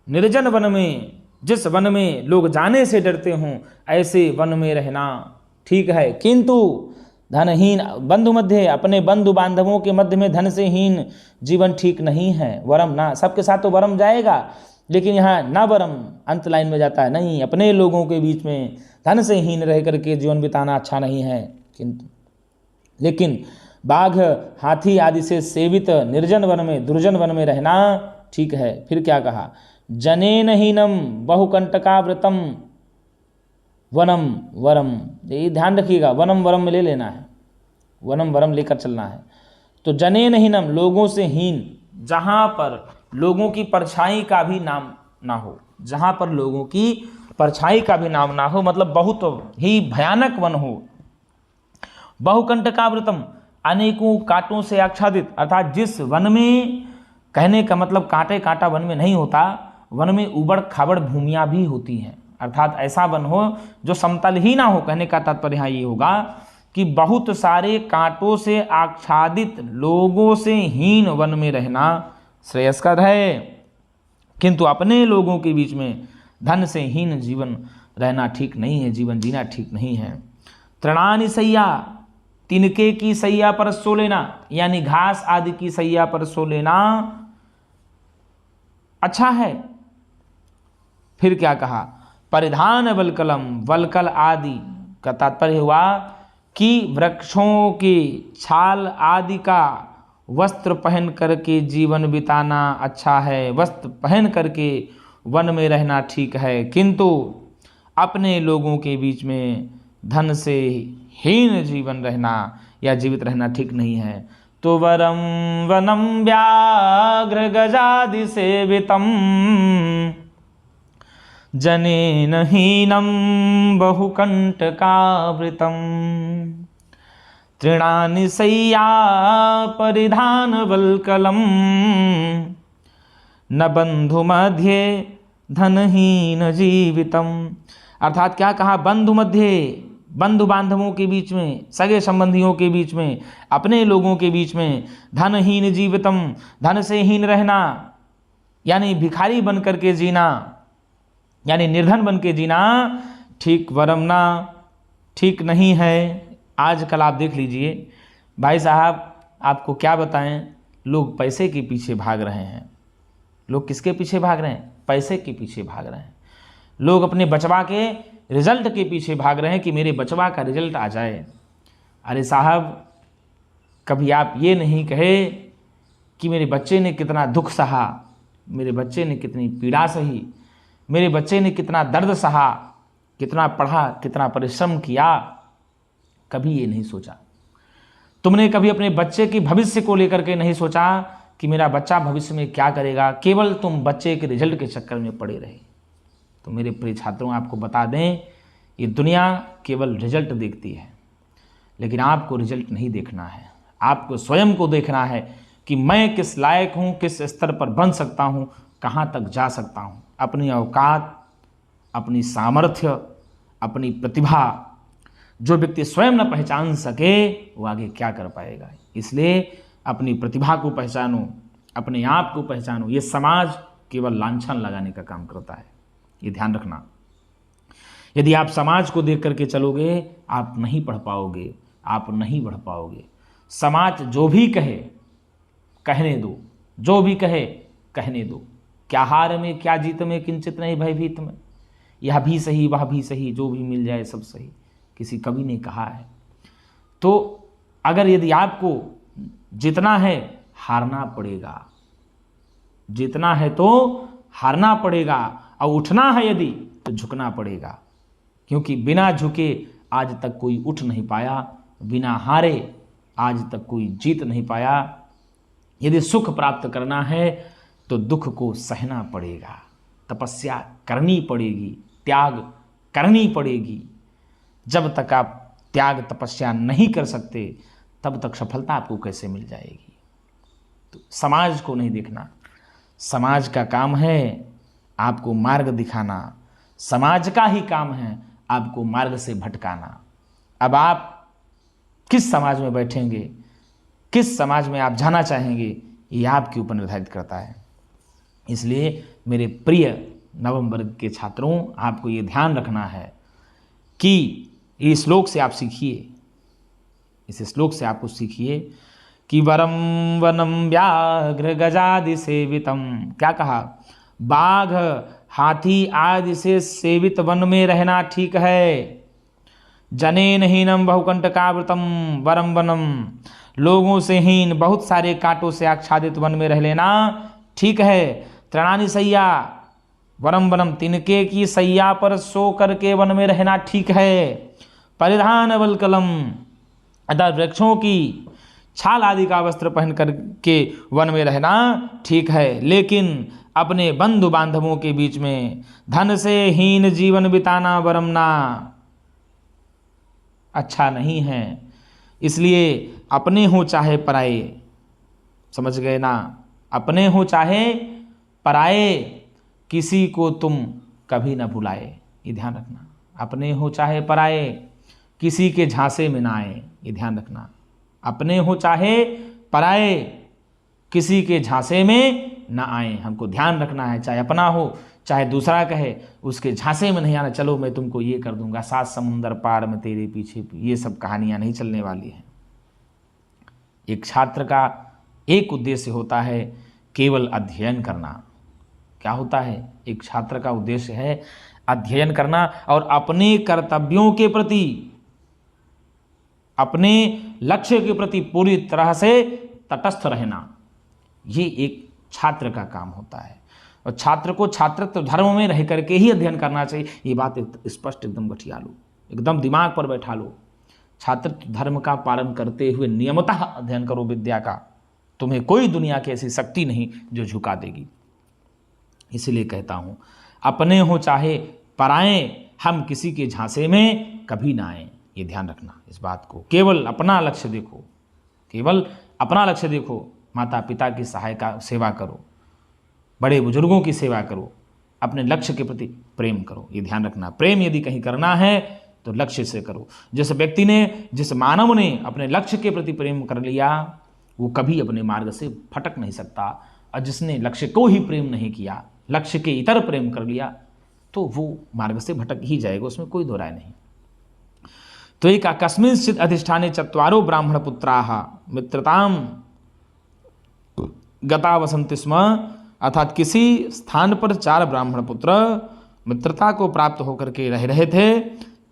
निर्जन वन में, जिस वन में लोग जाने से डरते हों, ऐसे वन में रहना ठीक है। किंतु धनहीन बंधु मध्य, अपने बंधु बांधवों के मध्य में धन से हीन जीवन ठीक नहीं है। वरम ना, सबके साथ तो वरम जाएगा, लेकिन यहाँ ना वरम अंत लाइन में जाता है, नहीं, अपने लोगों के बीच में धन से हीन रह करके जीवन बिताना अच्छा नहीं है। किंतु लेकिन बाघ, हाथी आदि से सेवित निर्जन वन में, दुर्जन वन में रहना ठीक है। फिर क्या कहा? जनेन हीनम बहुकंटकावृतम वनम वरम। ये ध्यान रखिएगा, वनम वरम में ले लेना है, वनम वरम लेकर चलना है। तो जनेन हीनम, लोगों से हीन, जहाँ पर लोगों की परछाई का भी नाम ना हो, जहाँ पर लोगों की परछाई का भी नाम ना हो, मतलब बहुत ही भयानक वन हो। बहुकंटकावृतम, अनेकों कांटों से आच्छादित, अर्थात जिस वन में, कहने का मतलब कांटे कांटा वन में नहीं होता, वन में उबड़ खाबड़ भूमियाँ भी होती हैं, अर्थात ऐसा वन हो जो समतल ही ना हो। कहने का तात्पर्य यहाँ ये होगा कि बहुत सारे कांटों से आच्छादित, लोगों से हीन वन में रहना श्रेयस्कर है। किंतु अपने लोगों के बीच में धन से हीन जीवन रहना ठीक नहीं है, जीवन जीना ठीक नहीं है। तृणानि सैया, तिनके की सैया पर सो लेना, यानी घास आदि की सैया पर सो लेना अच्छा है। फिर क्या कहा? परिधान वल्कलम, वल्कल आदि का तात्पर्य हुआ कि वृक्षों की छाल आदि का वस्त्र पहन करके जीवन बिताना अच्छा है, वस्त्र पहन करके वन में रहना ठीक है। किंतु अपने लोगों के बीच में धन से हीन जीवन रहना या जीवित रहना ठीक नहीं है। तो वरम वनम व्याघ्र गजादि सेवितम जनेन हीनम बहुकंटकावृतम तृणानि सैया परिधान वल्कलम न बंधु मध्य धनहीन जीवितम। अर्थात क्या कहा? बंधु मध्य, बंधु बांधवों के बीच में, सगे संबंधियों के बीच में, अपने लोगों के बीच में धनहीन जीवितम, धन से हीन रहना, यानी भिखारी बन करके जीना, यानी निर्धन बन के जीना ठीक वरमना ठीक नहीं है। आजकल आप देख लीजिए भाई साहब, आपको क्या बताएं, लोग पैसे के पीछे भाग रहे हैं। लोग किसके पीछे भाग रहे हैं? पैसे के पीछे भाग रहे हैं। लोग अपने बचवा के रिजल्ट के पीछे भाग रहे हैं कि मेरे बचवा का रिजल्ट आ जाए। अरे साहब, कभी आप ये नहीं कहे कि मेरे बच्चे ने कितना दुख सहा, मेरे बच्चे ने कितनी पीड़ा सही, मेरे बच्चे ने कितना दर्द सहा, कितना पढ़ा, कितना परिश्रम किया, कभी ये नहीं सोचा। तुमने कभी अपने बच्चे के भविष्य को लेकर के नहीं सोचा कि मेरा बच्चा भविष्य में क्या करेगा, केवल तुम बच्चे के रिजल्ट के चक्कर में पड़े रहे। तो मेरे प्रिय छात्रों, आपको बता दें, ये दुनिया केवल रिजल्ट देखती है, लेकिन आपको रिजल्ट नहीं देखना है। आपको स्वयं को देखना है कि मैं किस लायक हूँ, किस स्तर पर बन सकता हूँ, कहाँ तक जा सकता हूँ। अपनी औकात, अपनी सामर्थ्य, अपनी प्रतिभा जो व्यक्ति स्वयं न पहचान सके वो आगे क्या कर पाएगा। इसलिए अपनी प्रतिभा को पहचानो, अपने आप को पहचानो। ये समाज केवल लांछन लगाने का काम करता है, ये ध्यान रखना। यदि आप समाज को देख करके चलोगे, आप नहीं पढ़ पाओगे, आप नहीं बढ़ पाओगे। समाज जो भी कहे कहने दो, जो भी कहे कहने दो। क्या हार में क्या जीत में किंचित नहीं भयभीत में, यह भी सही वह भी सही, जो भी मिल जाए सब सही, किसी कवि ने कहा है। तो अगर यदि आपको जीतना है, हारना पड़ेगा। जीतना है तो हारना पड़ेगा, और उठना है यदि तो झुकना पड़ेगा। क्योंकि बिना झुके आज तक कोई उठ नहीं पाया, बिना हारे आज तक कोई जीत नहीं पाया। यदि सुख प्राप्त करना है तो दुख को सहना पड़ेगा, तपस्या करनी पड़ेगी, त्याग करनी पड़ेगी। जब तक आप त्याग तपस्या नहीं कर सकते, तब तक सफलता आपको कैसे मिल जाएगी। तो समाज को नहीं देखना, समाज का काम है आपको मार्ग दिखाना, समाज का ही काम है आपको मार्ग से भटकाना। अब आप किस समाज में बैठेंगे, किस समाज में आप जाना चाहेंगे, ये आपके ऊपर निर्धारित करता है। इसलिए मेरे प्रिय नवम वर्ग के छात्रों, आपको ये ध्यान रखना है कि इस श्लोक से आप सीखिए, इस श्लोक से आपको सीखिए कि वरम वनम व्याघ्र गजादि सेवितम। क्या कहा? बाघ, हाथी आदि से सेवित वन में रहना ठीक है। जनेन हीनम बहुकंटकावृतम वरम वनम, लोगों से हीन, बहुत सारे कांटों से आच्छादित वन में रह लेना ठीक है। तृणानि सैया वरम वनम, तिनके की सैया पर सो करके वन में रहना ठीक है। परिधान वल्कलम, अर्थात वृक्षों की छाल आदि का वस्त्र पहन करके वन में रहना ठीक है। लेकिन अपने बंधु बांधवों के बीच में धन से हीन जीवन बिताना वरम ना अच्छा नहीं है। इसलिए अपने हो चाहे पराए, समझ गए ना, अपने हो चाहे पराए, किसी को तुम कभी ना भुलाए, ये ध्यान रखना। अपने हो चाहे पराए, किसी के झांसे में ना आए, ये ध्यान रखना। अपने हो चाहे पराए, किसी के झांसे में ना आए, हमको ध्यान रखना है। चाहे अपना हो चाहे दूसरा कहे, उसके झांसे में नहीं आना। चलो मैं तुमको ये कर दूंगा, 7 समुंदर पार में तेरे पीछे, ये सब कहानियां नहीं चलने वाली हैं। एक छात्र का एक उद्देश्य होता है केवल अध्ययन करना। क्या होता है? एक छात्र का उद्देश्य है अध्ययन करना और अपने कर्तव्यों के प्रति, अपने लक्ष्य के प्रति पूरी तरह से तटस्थ रहना। ये एक छात्र का काम होता है। और छात्र को छात्रत्व धर्म में रह करके ही अध्ययन करना चाहिए। ये बात स्पष्ट एकदम गठिया लो, एकदम दिमाग पर बैठा लो। छात्रत्व धर्म का पालन करते हुए नियमतः अध्ययन करो विद्या का। तुम्हें कोई दुनिया की ऐसी शक्ति नहीं जो झुका देगी। इसीलिए कहता हूँ, अपने हो चाहे पराए, हम किसी के झांसे में कभी ना आए, ये ध्यान रखना इस बात को। केवल अपना लक्ष्य देखो, केवल अपना लक्ष्य देखो। माता पिता की सहायता सेवा करो, बड़े बुजुर्गों की सेवा करो, अपने लक्ष्य के प्रति प्रेम करो, ये ध्यान रखना। प्रेम यदि कहीं करना है तो लक्ष्य से करो। जिस व्यक्ति ने, जिस मानव ने अपने लक्ष्य के प्रति प्रेम कर लिया, वो कभी अपने मार्ग से भटक नहीं सकता। और जिसने लक्ष्य को ही प्रेम नहीं किया, लक्ष्य के इतर प्रेम कर लिया, तो वो मार्ग से भटक ही जाएगा, उसमें कोई दो राय नहीं। तो एक कस्मिंश्चित् अधिष्ठाने चत्वारो ब्राह्मण पुत्राः मित्रताम गता वसन्ति स्म, अर्थात किसी स्थान पर 4 ब्राह्मण पुत्र मित्रता को प्राप्त होकर के रह रहे थे।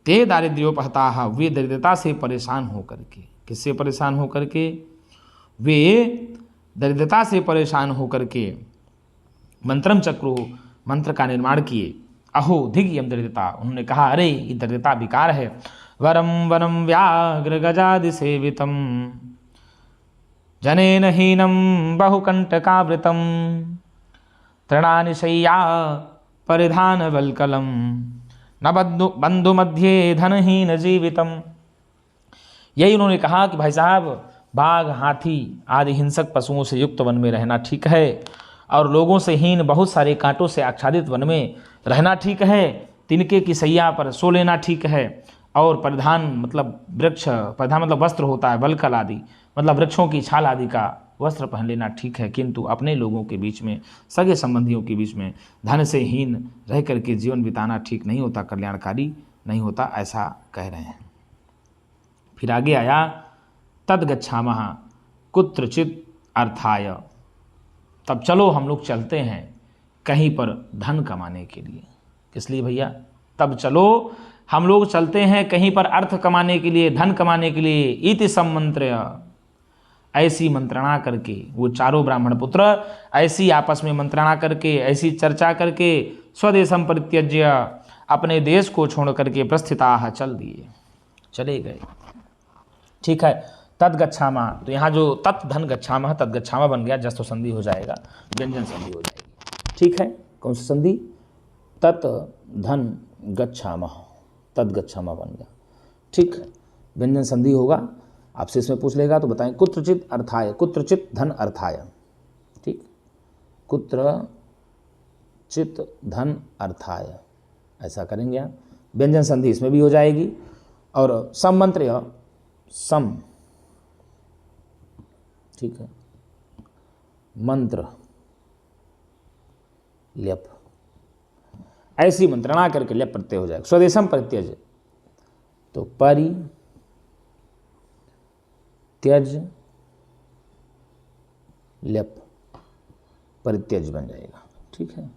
ते दारिद्र्योपहताः, वे दरिद्रता से परेशान होकर के, किससे परेशान होकर के? वे दरिद्रता से परेशान होकर के मंत्रम चक्रो, मंत्र का निर्माण किए। अहो धिग्यम दरिद्रता, उन्होंने कहा अरे ये दरिद्रता विकार है। वरम वनम व्याघ्र गजादि सेवितम जनेन हीनम बहुकंटकावृतम तृणानि शय्या परिधान वल्कलम न बंधु मध्य धनहीन जीवितम। यही उन्होंने कहा कि भाई साहब, बाघ, हाथी आदि हिंसक पशुओं से युक्त वन में रहना ठीक है, और लोगों से हीन बहुत सारे कांटों से आच्छादित वन में रहना ठीक है। तिनके की सैया पर सो लेना ठीक है। और परिधान मतलब वृक्ष, परिधान मतलब वस्त्र होता है, वल्कल आदि मतलब वृक्षों की छाल आदि का वस्त्र पहन लेना ठीक है, किंतु अपने लोगों के बीच में, सगे संबंधियों के बीच में धन से हीन रह करके जीवन बिताना ठीक नहीं होता, कल्याणकारी नहीं होता, ऐसा कह रहे हैं। फिर आगे आया तद गच्छामः कुत्रचित अर्थाय, तब चलो हम लोग चलते हैं कहीं पर धन कमाने के लिए। किस लिए भैया? तब चलो हम लोग चलते हैं कहीं पर अर्थ कमाने के लिए, धन कमाने के लिए। इति सम्मंत्र्य, ऐसी मंत्रणा करके, वो चारों ब्राह्मण पुत्र ऐसी आपस में मंत्रणा करके, ऐसी चर्चा करके, स्वदेशम परित्यज्य, अपने देश को छोड़ करके प्रस्थिताः, चल दिए, चले गए। ठीक है, तद गच्छामः, तो यहाँ जो तत् धन गच्छामः, तद गच्छामः बन गया, जस्तो संधि हो जाएगा, व्यंजन संधि हो जाएगी। ठीक है, कौन सी संधि? तत् धन गच्छामः, तद गच्छामः बन गया। ठीक है, व्यंजन संधि होगा, आपसे इसमें पूछ लेगा तो बताएं। कुत्रचित अर्थाय, कुत्रचित धन अर्थाय। ठीक, कुत्रचित धन अर्थाय, ऐसा करेंगे आप। व्यंजन संधि इसमें भी हो जाएगी। और सम्मंत्र्य, सम, ठीक है, मंत्र ल्यप, ऐसी मंत्रणा करके ल्यप प्रत्यय हो जाएगा। स्वदेशम परित्यज, तो परित्यज ल्यप परित्यज बन जाएगा। ठीक है,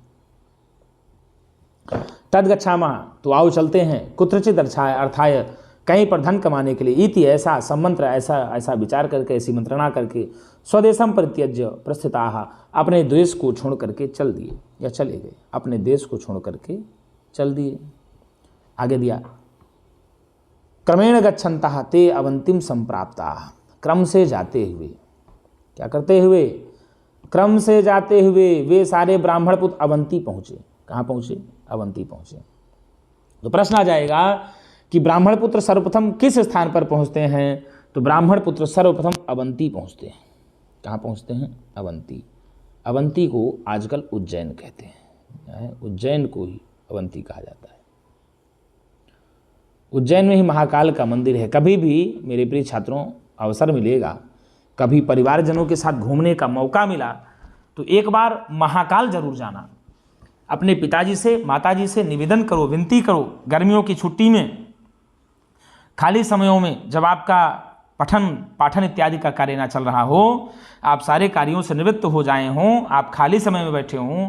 तद गच्छामः, तो आओ चलते हैं, कुत्रचित अर्थाय, कहीं पर धन कमाने के लिए। इति, ऐसा, सम्मंत्र, ऐसा विचार करके, ऐसी मंत्रणा करके, स्वदेशम परित्यज्य प्रस्थिताः, अपने देश को छोड़ करके चल दिए या चले गए, अपने देश को छोड़ करके चल दिए। आगे दिया, क्रमेण गच्छन्तः ते अवंतिम संप्राप्ताः, क्रम से जाते हुए, क्या करते हुए? क्रम से जाते हुए वे सारे ब्राह्मण पुत्र अवंती पहुँचे। कहाँ पहुँचे? अवंती पहुँचे। तो प्रश्न आ जाएगा कि ब्राह्मण पुत्र सर्वप्रथम किस स्थान पर पहुंचते हैं? तो ब्राह्मण पुत्र सर्वप्रथम अवंती पहुंचते हैं। कहाँ पहुंचते हैं? अवंती। अवंती को आजकल उज्जैन कहते हैं, उज्जैन को ही अवंती कहा जाता है। उज्जैन में ही महाकाल का मंदिर है। कभी भी मेरे प्रिय छात्रों अवसर मिलेगा, कभी परिवारजनों के साथ घूमने का मौका मिला तो एक बार महाकाल जरूर जाना। अपने पिताजी से, माताजी से निवेदन करो, विनती करो, गर्मियों की छुट्टी में, खाली समयों में, जब आपका पाठन इत्यादि का कार्य ना चल रहा हो, आप सारे कार्यों से निवृत्त हो जाए हों, आप खाली समय में बैठे हों,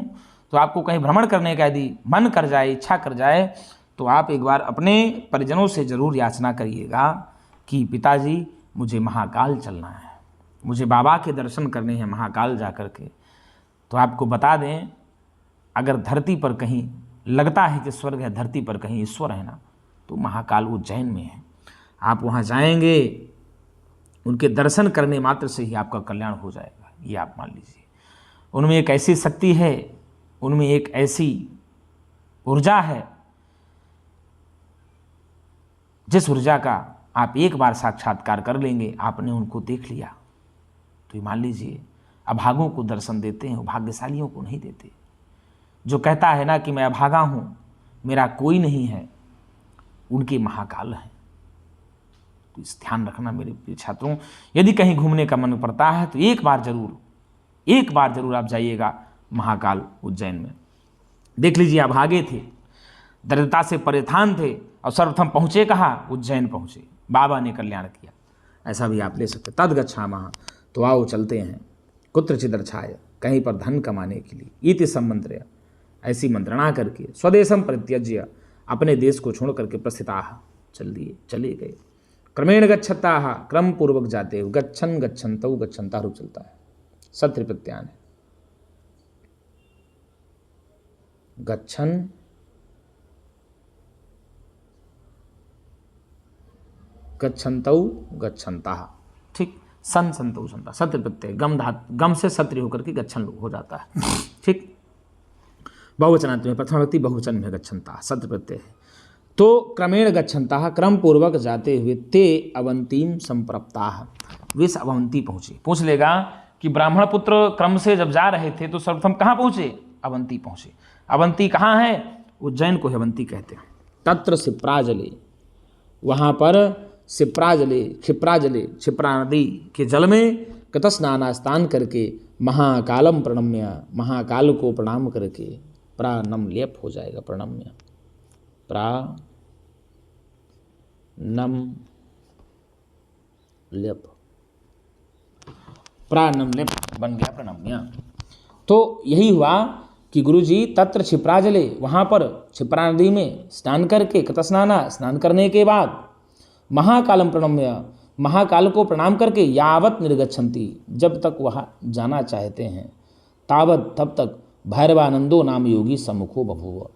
तो आपको कहीं भ्रमण करने का यदि मन कर जाए, इच्छा कर जाए, तो आप एक बार अपने परिजनों से जरूर याचना करिएगा कि पिताजी मुझे महाकाल चलना है, मुझे बाबा के दर्शन करने हैं महाकाल जा कर के। तो आपको बता दें, अगर धरती पर कहीं लगता है कि स्वर्ग है, धरती पर कहीं ईश्वर है ना, तो महाकाल उज्जैन में है। आप वहाँ जाएंगे, उनके दर्शन करने मात्र से ही आपका कल्याण हो जाएगा, ये आप मान लीजिए। उनमें एक ऐसी शक्ति है, उनमें एक ऐसी ऊर्जा है, जिस ऊर्जा का आप एक बार साक्षात्कार कर लेंगे, आपने उनको देख लिया तो ये मान लीजिए अभागों को दर्शन देते हैं, भाग्यशालियों को नहीं देते। जो कहता है ना कि मैं अभागा हूँ, मेरा कोई नहीं है, उनके महाकाल हैं। तो इस ध्यान रखना मेरे प्रिय छात्रों, यदि कहीं घूमने का मन पड़ता है तो एक बार जरूर आप जाइएगा महाकाल उज्जैन में। देख लीजिए, अभागे थे, दरिद्रता से परेशान थे, और सर्वप्रथम पहुँचे कहाँ? उज्जैन पहुँचे, बाबा ने कल्याण किया। ऐसा भी आप ले सकते। तद गच्छामः, तो आओ चलते हैं, कुत्रचित् अर्थाय, कहीं पर धन कमाने के लिए। इति सम्मंत्र्य, ऐसी मंत्रणा करके, स्वदेशम परित्यज्य, अपने देश को छोड़ करके प्रस्थिताः, चले गए। क्रमेण गच्छताः, क्रम पूर्वक जाते हुए, गच्छन गच्छन्तौ, गच्छन्ता रूप चलता है, सत्र प्रत्यान है। गच्छन गच्छन्तौ गच्छन्तः, ठीक। सन संतौ संता, सत्र प्रत्यय, गम से सत्र होकर के गच्छन हो जाता है, ठीक। बहुवचनांत में प्रथम व्यक्ति बहुवचन में गच्छन्तः, सत्र प्रत्यय है। तो क्रमेण गच्छन्तः, क्रम पूर्वक जाते हुए, ते अवंतीम संप्रप्ताः, वे अवंती पहुँचे। पूछ लेगा कि ब्राह्मण पुत्र क्रम से जब जा रहे थे तो सर्वप्रथम कहाँ पहुँचे? अवंती पहुँचे। अवंती कहाँ है? उज्जैन को अवंती कहते हैं। तत्र क्षिप्राजले, वहाँ पर क्षिप्राजले, क्षिप्रा नदी के जल में कृतस्नाना, स्नान करके, महाकालम प्रणम्य, महाकाल को प्रणाम करके, प्रानम लेप हो जाएगा, प्रणम्य, प्रानम लेप, प्रानम लेप बन गया प्रणम्य। तो यही हुआ कि गुरुजी तत्र क्षिप्राजले, वहाँ पर क्षिप्रा नदी में स्नान करके, कृतस्नाना, स्नान करने के बाद, महाकालम प्रणम्य, महाकाल को प्रणाम करके, यावत निर्गच्छन्ति, जब तक वह जाना चाहते हैं, तावत, तब तक, भैरवानंदो नाम योगी सम्मुखो बभूव,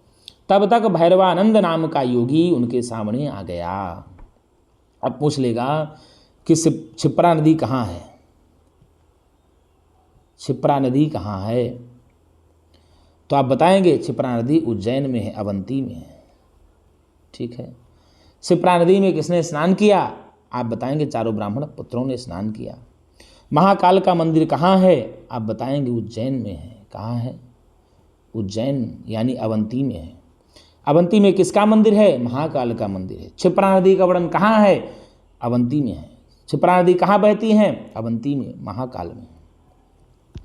तब तक भैरवानंद नाम का योगी उनके सामने आ गया। अब पूछ लेगा कि क्षिप्रा नदी कहाँ है? क्षिप्रा नदी कहाँ है? तो आप बताएंगे क्षिप्रा नदी उज्जैन में है, अवंती में है, ठीक है। क्षिप्रा नदी में किसने स्नान किया? आप बताएंगे चारों ब्राह्मण पुत्रों ने स्नान किया। महाकाल का मंदिर कहाँ है? आप बताएंगे उज्जैन में है। कहाँ है? उज्जैन यानी अवंती में है। अवंती में किसका मंदिर है? महाकाल का मंदिर है। क्षिप्रा नदी का वर्णन कहाँ है? अवंती में है। क्षिप्रा नदी कहाँ बहती है? अवंती में, महाकाल में,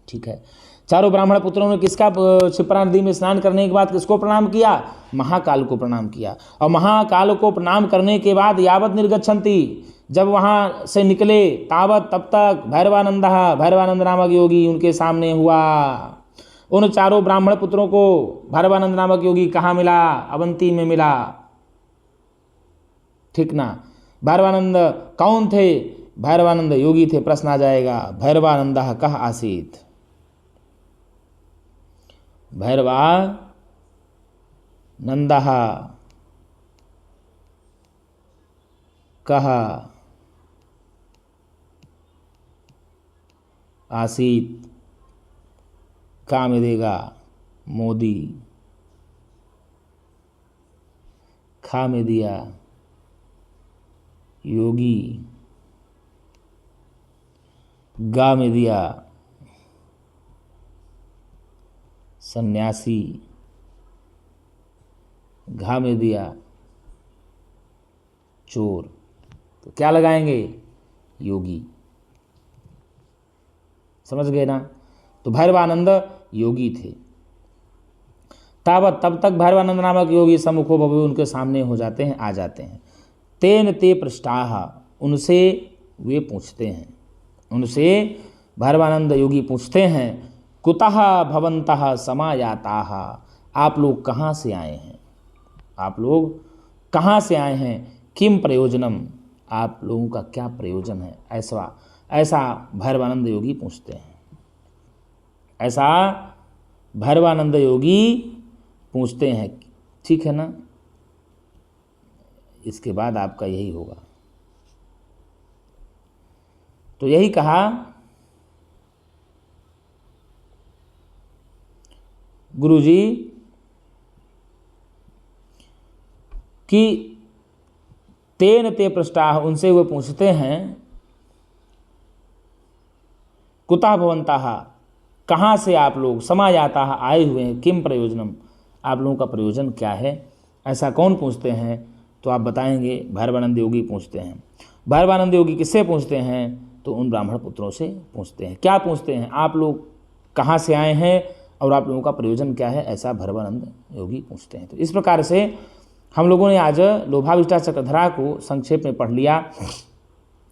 ठीक है। चारों ब्राह्मण पुत्रों ने किसका क्षिप्रा नदी में स्नान करने के बाद किसको प्रणाम किया? महाकाल को प्रणाम किया। और महाकाल को प्रणाम करने के बाद यावत निर्गच्छन्ति, जब वहाँ से निकले, तावत, तब तक, भैरवानंद नामक योगी उनके सामने हुआ। उन चारों ब्राह्मण पुत्रों को भैरवानंद नामक योगी कहाँ मिला? अवंती में मिला, ठीक ना। भैरवानंद कौन थे? भैरवानंद योगी थे। प्रश्न आ जाएगा, भैरवानंदः कः आसीत्? भैरवानंदः कः आसीत्? का में देगा मोदी, खा में दिया योगी, गा में दिया सन्यासी, घा में दिया चोर। तो क्या लगाएंगे? योगी। समझ गए ना। तो भैरवानंद योगी थे। तावत, तब तक भैरवानंद नामक योगी सम्मुखो बभूव, उनके सामने हो जाते हैं, आ जाते हैं। तेन ते पृष्ठाः, उनसे वे पूछते हैं, उनसे भैरवानंद योगी पूछते हैं, कुतः भवन्तः समायाताः, आप लोग कहाँ से आए हैं? आप लोग कहाँ से आए हैं? किम प्रयोजनम, आप लोगों का क्या प्रयोजन है? ऐसा भैरवानंद योगी पूछते हैं। ऐसा भैरवानंद योगी पूछते हैं, ठीक है ना। इसके बाद आपका यही होगा। तो यही कहा गुरुजी कि तेन ते पृष्ठाः, उनसे वो पूछते हैं, कुतः भवन्तः, कहाँ से आप लोग, समायाताः, आए हुए हैं, किम प्रयोजनम, आप लोगों का प्रयोजन क्या है? ऐसा कौन पूछते हैं? तो आप बताएंगे भैरवानंद योगी पूछते हैं। भैरवानंद योगी किससे पूछते हैं? तो उन ब्राह्मण पुत्रों से पूछते हैं। क्या पूछते हैं? आप लोग कहाँ से आए हैं और आप लोगों का प्रयोजन क्या है? ऐसा भैरवानंद योगी पूछते हैं। तो इस प्रकार से हम लोगों ने आज लोभाविष्टा चक्रधरा को संक्षेप में पढ़ लिया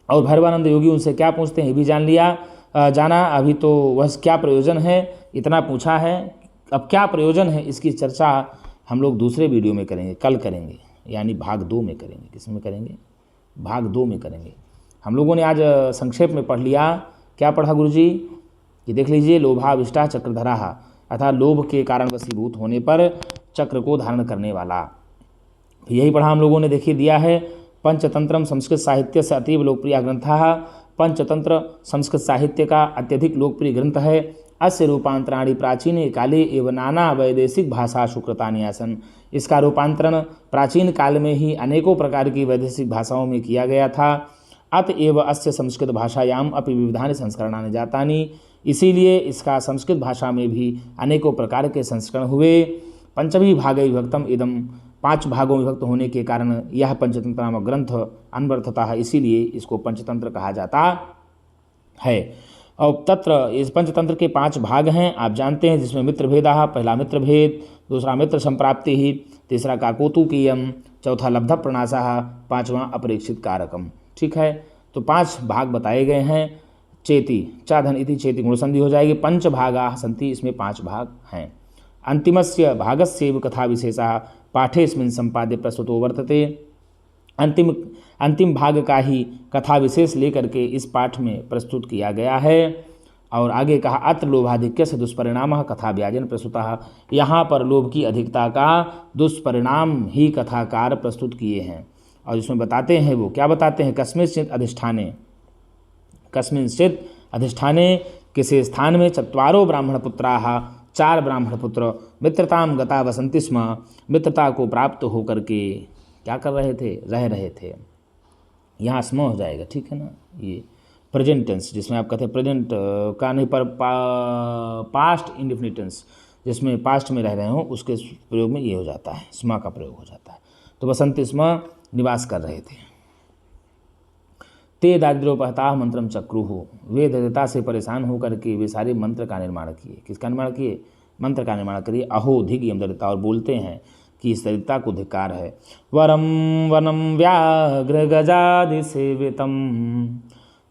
और भैरवानंद योगी उनसे क्या पूछते हैं ये भी जाना। अभी तो वह क्या प्रयोजन है इतना पूछा है। अब क्या प्रयोजन है इसकी चर्चा हम लोग दूसरे वीडियो में करेंगे, कल करेंगे, यानी भाग 2 में करेंगे। किस में करेंगे? भाग 2 में करेंगे। हम लोगों ने आज संक्षेप में पढ़ लिया। क्या पढ़ा गुरुजी? कि देख लीजिए, लोभाविष्टा चक्रधरा, अर्थात लोभ के कारण वशीभूत होने पर चक्र को धारण करने वाला। यही पढ़ा हम लोगों ने, देखिए दिया है पंचतंत्रम संस्कृत साहित्य से अतीव लोकप्रिय ग्रंथः। पंचतंत्र संस्कृत साहित्य का अत्यधिक लोकप्रिय ग्रंथ है। अस्य रूपांतराणि प्राचीन काले एवं नाना वैदेशिक भाषासु कृतानि आसन्। इसका रूपांतरण प्राचीन काल में ही अनेकों प्रकार की वैदेशिक भाषाओं में किया गया था। अतएव अस्य संस्कृत भाषायाम अपि विविधानि संस्करणानि जातानि। इसीलिए इसका संस्कृत भाषा में भी अनेकों प्रकार के संस्करण हुए। पंचमी भागे विभक्तम इदम, 5 भागों में विभक्त होने के कारण यह पंचतंत्र नामक ग्रंथ अनवर्थता है, इसीलिए इसको पंचतंत्र कहा जाता है। और तत्र इस पंचतंत्र के 5 भाग हैं, आप जानते हैं, जिसमें मित्र भेदा, पहला मित्र भेद, दूसरा मित्र संप्राप्ति ही, तीसरा काकोतुकीयम, चौथा लब्ध प्रणाशः, 5वां अपरीक्षित कारकम। ठीक है, तो 5 भाग बताए गए हैं। चेति चाधन इति चेति गुण संधि हो जाएगी। पंच भागा संति, इसमें 5 भाग हैं। अंतिमस्य भागस्यैव कथा विशेषः पाठेस्मिन् संपाद्य प्रस्तुतो वर्तते। अंतिम भाग का ही कथा विशेष लेकर के इस पाठ में प्रस्तुत किया गया है। और आगे कहा अत्र लोभाधिक्य से दुष्परिणाम कथा व्याजन प्रस्तुतः। यहाँ पर लोभ की अधिकता का दुष्परिणाम ही कथाकार प्रस्तुत किए हैं। और इसमें बताते हैं, वो क्या बताते हैं, कस्मिंश्चित् अधिष्ठाने किसी स्थान में 4 ब्राह्मणपुत्राः, 4 ब्राह्मणपुत्र मित्रताम गता वसंति स्म, मित्रता को प्राप्त होकर के क्या कर रहे थे, रह रहे थे। यहाँ स्म हो जाएगा, ठीक है ना, ये प्रेजेंट टेंस जिसमें आप कहते हैं प्रेजेंट का नहीं पर पास्ट इंडेफिनिट टेंस जिसमें पास्ट में रह रहे हो उसके प्रयोग में ये हो जाता है, स्म का प्रयोग हो जाता है। तो वसंति स्म निवास कर रहे थे। ते दारिद्र्योपहता मंत्रम चक्रुः, वे दरिद्रता से परेशान होकर के वे सारे मंत्र का निर्माण किए। किसका निर्माण किए, मंत्र का निर्माण करिए। अहो धिग्यम दरिद्रता, और बोलते हैं कि इस दरिद्रता को धिक्कार है। वरम वनम व्याघ्र गजादि सेवितम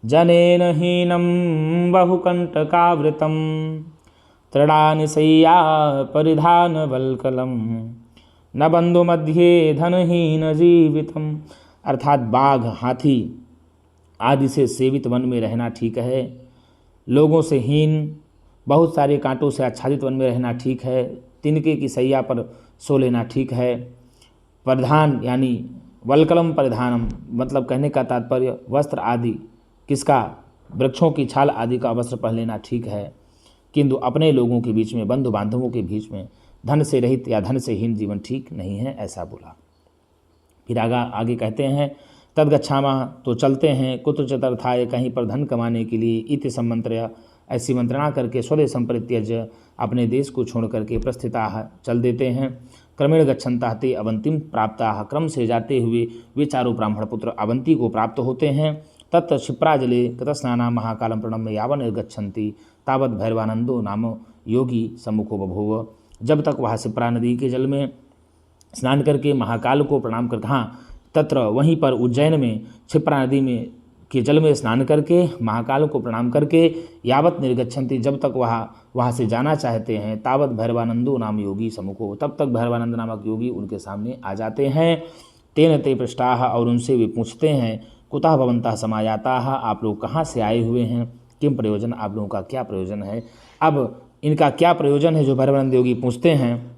जनेन हीनम बहुकंटकावृतम तृणानि शय्या परिधान वल्कलम न बंधु मध्य धनहीन जीवितम। अर्थात बाघ, हाथी आदि से सेवित वन में रहना ठीक है, लोगों से हीन, बहुत सारे कांटों से आच्छादित वन में रहना ठीक है, तिनके की शैया पर सो लेना ठीक है। परिधान यानी वल्कलम परिधानम, मतलब कहने का तात्पर्य वस्त्र आदि, किसका, वृक्षों की छाल आदि का वस्त्र पहन लेना ठीक है, किंतु अपने लोगों के बीच में, बंधु बांधवों के बीच में धन से रहित या धन से हीन जीवन ठीक नहीं है, ऐसा बोला। फिर आगे कहते हैं तद्गच्छामः, तो चलते हैं, कुत्रचित् अर्थाय, कहीं पर धन कमाने के लिए, इति सम्मन्त्र्य, ऐसी मंत्रणा करके, स्वदेशं परित्यज्य, अपने देश को छोड़ करके, प्रस्थिताः, चल देते हैं। क्रमेण गच्छन्तः ते अवंतिम प्राप्ताः, क्रम से जाते हुए वे 4 ब्राह्मण पुत्र अवंती को प्राप्त होते हैं। तत् क्षिप्राजले कृतस्नाना महाकालं प्रणम्य यावन् निर्गच्छन्ति तावत् भैरवानंदो नाम योगी सम्मुखो बभूव। जब तक वह क्षिप्रा नदी के जल में स्नान करके महाकाल को प्रणाम कर, हाँ तत्र वहीं पर उज्जैन में क्षिप्रा नदी में के जल में स्नान करके महाकाल को प्रणाम करके यावत निर्गच्छन्ति, जब तक वहाँ से जाना चाहते हैं, तावत भैरवानंदो नाम योगी सम्मुखो, तब तक भैरवानंद नामक योगी उनके सामने आ जाते हैं। तेन ते पृष्ठाः, और उनसे वे पूछते हैं, कुतः भवन्तः समायाताः, आप लोग कहाँ से आए हुए हैं, किम प्रयोजन, आप लोगों का क्या प्रयोजन है। अब इनका क्या प्रयोजन है जो भैरवानंद योगी पूछते हैं,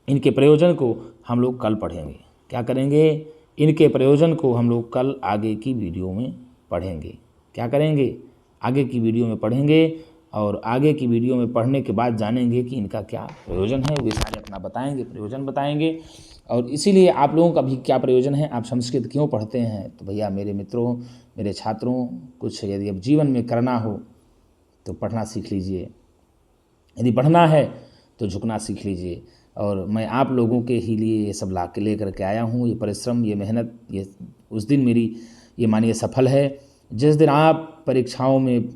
इनके प्रयोजन को हम लोग कल पढ़ेंगे। क्या करेंगे, इनके प्रयोजन को हम लोग कल आगे की वीडियो में पढ़ेंगे। क्या करेंगे, आगे की वीडियो में पढ़ेंगे, और आगे की वीडियो में पढ़ने के बाद जानेंगे कि इनका क्या प्रयोजन है, वे सारे अपना बताएंगे, प्रयोजन बताएंगे। और इसीलिए आप लोगों का भी क्या प्रयोजन है, आप संस्कृत क्यों पढ़ते हैं, तो भैया मेरे मित्रों, मेरे छात्रों, कुछ यदि अब जीवन में करना हो तो पढ़ना सीख लीजिए, यदि पढ़ना है तो झुकना सीख लीजिए। और मैं आप लोगों के ही लिए ये सब ला ले करके आया हूँ। ये परिश्रम, ये मेहनत, ये उस दिन मेरी ये मानिए सफल है जिस दिन आप परीक्षाओं में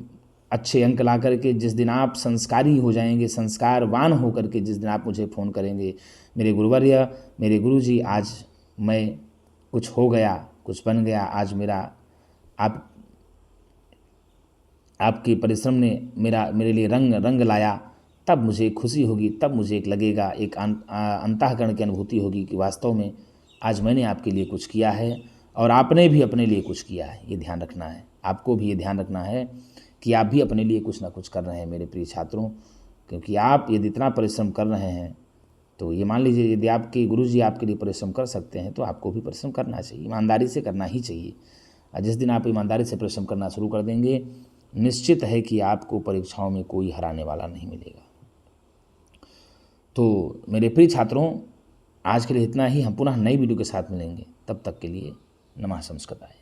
अच्छे अंक ला करके, जिस दिन आप संस्कारी हो जाएंगे, संस्कारवान हो करके, जिस दिन आप मुझे फ़ोन करेंगे, मेरे गुरुवर्य, मेरे गुरुजी, आज मैं कुछ हो गया, कुछ बन गया, आज मेरा आपके परिश्रम ने मेरे लिए रंग लाया, तब मुझे खुशी होगी, तब मुझे एक लगेगा, एक अंतःकरण की अनुभूति होगी कि वास्तव में आज मैंने आपके लिए कुछ किया है और आपने भी अपने लिए कुछ किया है। ये ध्यान रखना है, आपको भी ये ध्यान रखना है कि आप भी अपने लिए कुछ ना कुछ कर रहे हैं मेरे प्रिय छात्रों, क्योंकि आप यदि इतना परिश्रम कर रहे हैं तो ये मान लीजिए यदि आपके गुरुजी आपके लिए परिश्रम कर सकते हैं तो आपको भी परिश्रम करना चाहिए, ईमानदारी से करना ही चाहिए। और जिस दिन आप ईमानदारी से परिश्रम करना शुरू कर देंगे, निश्चित है कि आपको परीक्षाओं में कोई हराने वाला नहीं मिलेगा। तो मेरे प्रिय छात्रों, आज के लिए इतना ही। हम पुनः नई वीडियो के साथ मिलेंगे, तब तक के लिए नमः संस्कृताय।